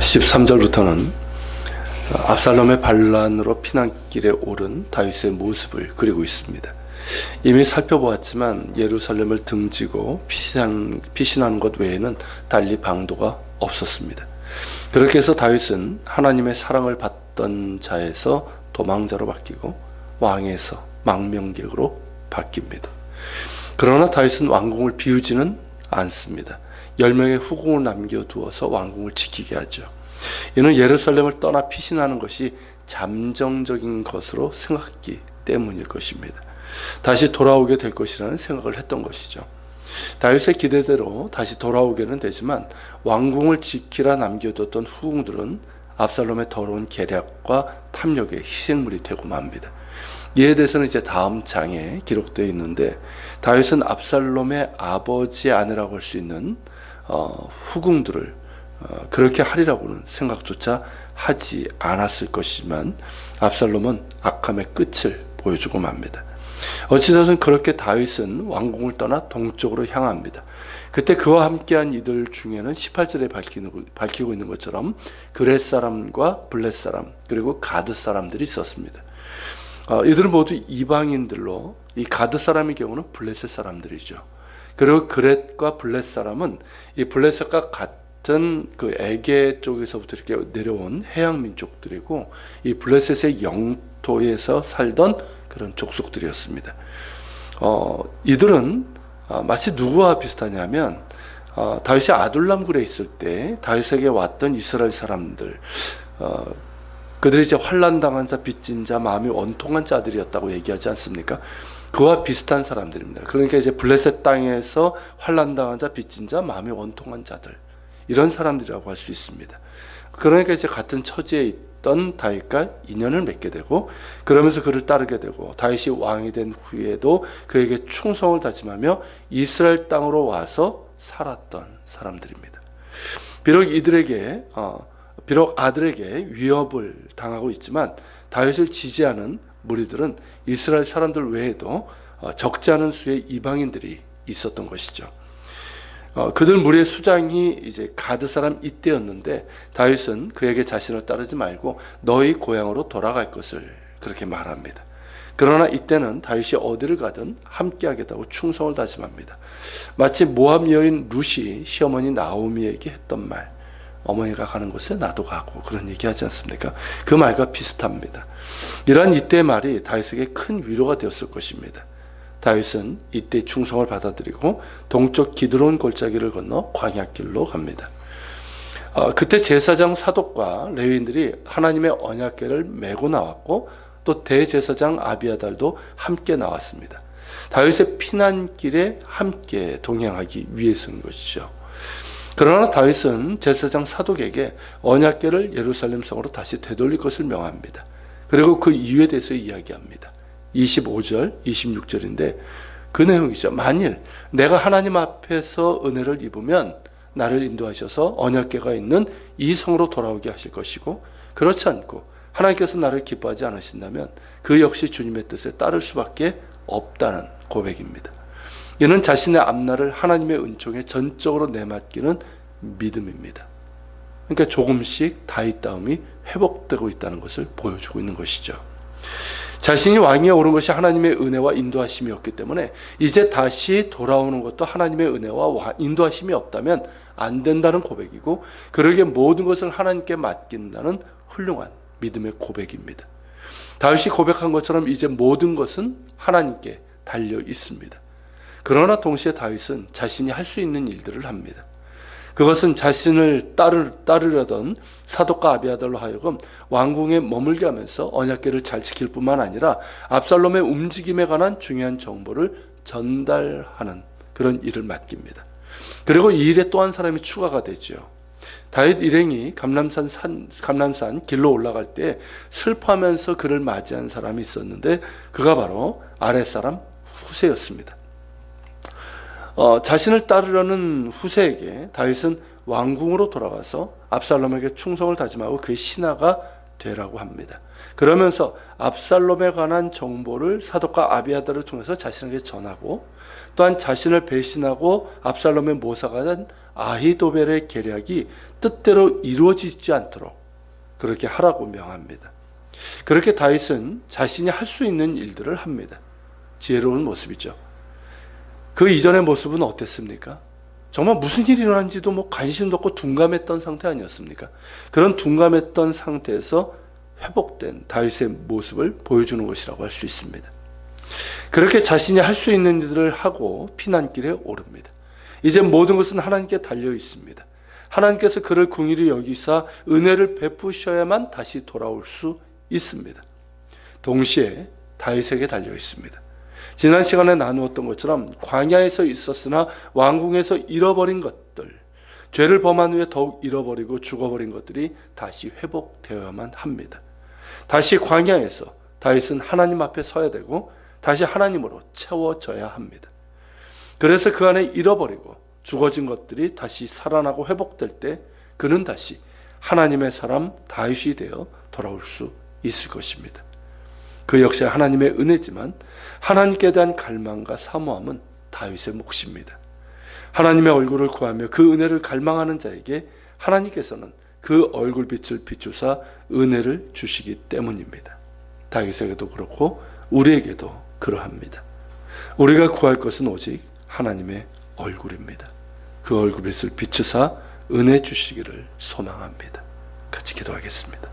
13절부터는 압살롬의 반란으로 피난길에 오른 다윗의 모습을 그리고 있습니다. 이미 살펴보았지만 예루살렘을 등지고 피신하는 것 외에는 달리 방도가 없었습니다. 그렇게 해서 다윗은 하나님의 사랑을 받던 자에서 도망자로 바뀌고 왕에서 망명객으로 바뀝니다. 그러나 다윗은 왕궁을 비우지는 않습니다. 10명의 후궁을 남겨두어서 왕궁을 지키게 하죠. 이는 예루살렘을 떠나 피신하는 것이 잠정적인 것으로 생각했기 때문일 것입니다. 다시 돌아오게 될 것이라는 생각을 했던 것이죠. 다윗의 기대대로 다시 돌아오게는 되지만 왕궁을 지키라 남겨뒀던 후궁들은 압살롬의 더러운 계략과 탐욕의 희생물이 되고 맙니다. 이에 대해서는 이제 다음 장에 기록되어 있는데, 다윗은 압살롬의 아버지 아내라고 할 수 있는 후궁들을 그렇게 하리라고는 생각조차 하지 않았을 것이지만 압살롬은 악함의 끝을 보여주고 맙니다. 어찌되었든 그렇게 다윗은 왕궁을 떠나 동쪽으로 향합니다. 그때 그와 함께한 이들 중에는 18절에 밝히고 있는 것처럼 그렛 사람과 블렛 사람 그리고 가드 사람들이 있었습니다. 이들은 모두 이방인들로, 이 가드 사람의 경우는 블레셋 사람들이죠. 그리고 그렛과 블렛 사람은 이 블레셋과 같은 그 에게 쪽에서부터 이렇게 내려온 해양 민족들이고, 이 블레셋의 영토에서 살던 그런 족속들이었습니다. 이들은 마치 누구와 비슷하냐면 다윗이 아둘람굴에 있을 때 다윗에게 왔던 이스라엘 사람들, 그들이 이제 환난당한 자, 빚진 자, 마음이 원통한 자들이었다고 얘기하지 않습니까? 그와 비슷한 사람들입니다. 그러니까 이제 블레셋 땅에서 환난당한 자, 빚진 자, 마음이 원통한 자들, 이런 사람들이라고 할 수 있습니다. 그러니까 이제 같은 처지에 있던 다윗과 인연을 맺게 되고, 그러면서 그를 따르게 되고, 다윗이 왕이 된 후에도 그에게 충성을 다짐하며 이스라엘 땅으로 와서 살았던 사람들입니다. 비록 아들에게 위협을 당하고 있지만 다윗을 지지하는 무리들은 이스라엘 사람들 외에도 적지 않은 수의 이방인들이 있었던 것이죠. 그들 무리의 수장이 이제 가드 사람 이때였는데, 다윗은 그에게 자신을 따르지 말고 너희 고향으로 돌아갈 것을 그렇게 말합니다. 그러나 이때는 다윗이 어디를 가든 함께하겠다고 충성을 다짐합니다. 마치 모압 여인 룻이 시어머니 나오미에게 했던 말, 어머니가 가는 곳에 나도 가고, 그런 얘기 하지 않습니까? 그 말과 비슷합니다. 이러한 이때의 말이 다윗에게 큰 위로가 되었을 것입니다. 다윗은 이때 충성을 받아들이고 동쪽 기드론 골짜기를 건너 광야길로 갑니다. 그때 제사장 사독과 레위인들이 하나님의 언약궤를 메고 나왔고, 또 대제사장 아비아달도 함께 나왔습니다. 다윗의 피난길에 함께 동행하기 위해서인 것이죠. 그러나 다윗은 제사장 사독에게 언약궤를 예루살렘 성으로 다시 되돌릴 것을 명합니다. 그리고 그 이유에 대해서 이야기합니다. 25절, 26절인데 그 내용이죠. 만일 내가 하나님 앞에서 은혜를 입으면 나를 인도하셔서 언약궤가 있는 이 성으로 돌아오게 하실 것이고, 그렇지 않고 하나님께서 나를 기뻐하지 않으신다면 그 역시 주님의 뜻에 따를 수밖에 없다는 고백입니다. 이는 자신의 앞날을 하나님의 은총에 전적으로 내맡기는 믿음입니다. 그러니까 조금씩 다윗다움이 회복되고 있다는 것을 보여주고 있는 것이죠. 자신이 왕위에 오른 것이 하나님의 은혜와 인도하심이었기 때문에 이제 다시 돌아오는 것도 하나님의 은혜와 인도하심이 없다면 안 된다는 고백이고, 그러기에 모든 것을 하나님께 맡긴다는 훌륭한 믿음의 고백입니다. 다윗이 고백한 것처럼 이제 모든 것은 하나님께 달려 있습니다. 그러나 동시에 다윗은 자신이 할 수 있는 일들을 합니다. 그것은 자신을 따르려던 사독과 아비아달로 하여금 왕궁에 머물게 하면서 언약궤를 잘 지킬 뿐만 아니라 압살롬의 움직임에 관한 중요한 정보를 전달하는 그런 일을 맡깁니다. 그리고 이 일에 또 한 사람이 추가가 되죠. 다윗 일행이 감람산 길로 올라갈 때 슬퍼하면서 그를 맞이한 사람이 있었는데, 그가 바로 아랫사람 후세였습니다. 자신을 따르려는 후세에게 다윗은 왕궁으로 돌아가서 압살롬에게 충성을 다짐하고 그의 신하가 되라고 합니다. 그러면서 압살롬에 관한 정보를 사독과 아비아달을 통해서 자신에게 전하고, 또한 자신을 배신하고 압살롬의 모사가 된 아히도벨의 계략이 뜻대로 이루어지지 않도록 그렇게 하라고 명합니다. 그렇게 다윗은 자신이 할 수 있는 일들을 합니다. 지혜로운 모습이죠. 그 이전의 모습은 어땠습니까? 정말 무슨 일이 일어난지도 관심도 없고 둔감했던 상태 아니었습니까? 그런 둔감했던 상태에서 회복된 다윗의 모습을 보여주는 것이라고 할 수 있습니다. 그렇게 자신이 할 수 있는 일들을 하고 피난길에 오릅니다. 이제 모든 것은 하나님께 달려 있습니다. 하나님께서 그를 긍휼히 여기사 은혜를 베푸셔야만 다시 돌아올 수 있습니다. 동시에 다윗에게 달려 있습니다. 지난 시간에 나누었던 것처럼 광야에서 있었으나 왕궁에서 잃어버린 것들, 죄를 범한 후에 더욱 잃어버리고 죽어버린 것들이 다시 회복되어야만 합니다. 다시 광야에서 다윗은 하나님 앞에 서야 되고 다시 하나님으로 채워져야 합니다. 그래서 그 안에 잃어버리고 죽어진 것들이 다시 살아나고 회복될 때 그는 다시 하나님의 사람 다윗이 되어 돌아올 수 있을 것입니다. 그 역시 하나님의 은혜지만 하나님께 대한 갈망과 사모함은 다윗의 몫입니다. 하나님의 얼굴을 구하며 그 은혜를 갈망하는 자에게 하나님께서는 그 얼굴빛을 비추사 은혜를 주시기 때문입니다. 다윗에게도 그렇고 우리에게도 그러합니다. 우리가 구할 것은 오직 하나님의 얼굴입니다. 그 얼굴빛을 비추사 은혜 주시기를 소망합니다. 같이 기도하겠습니다.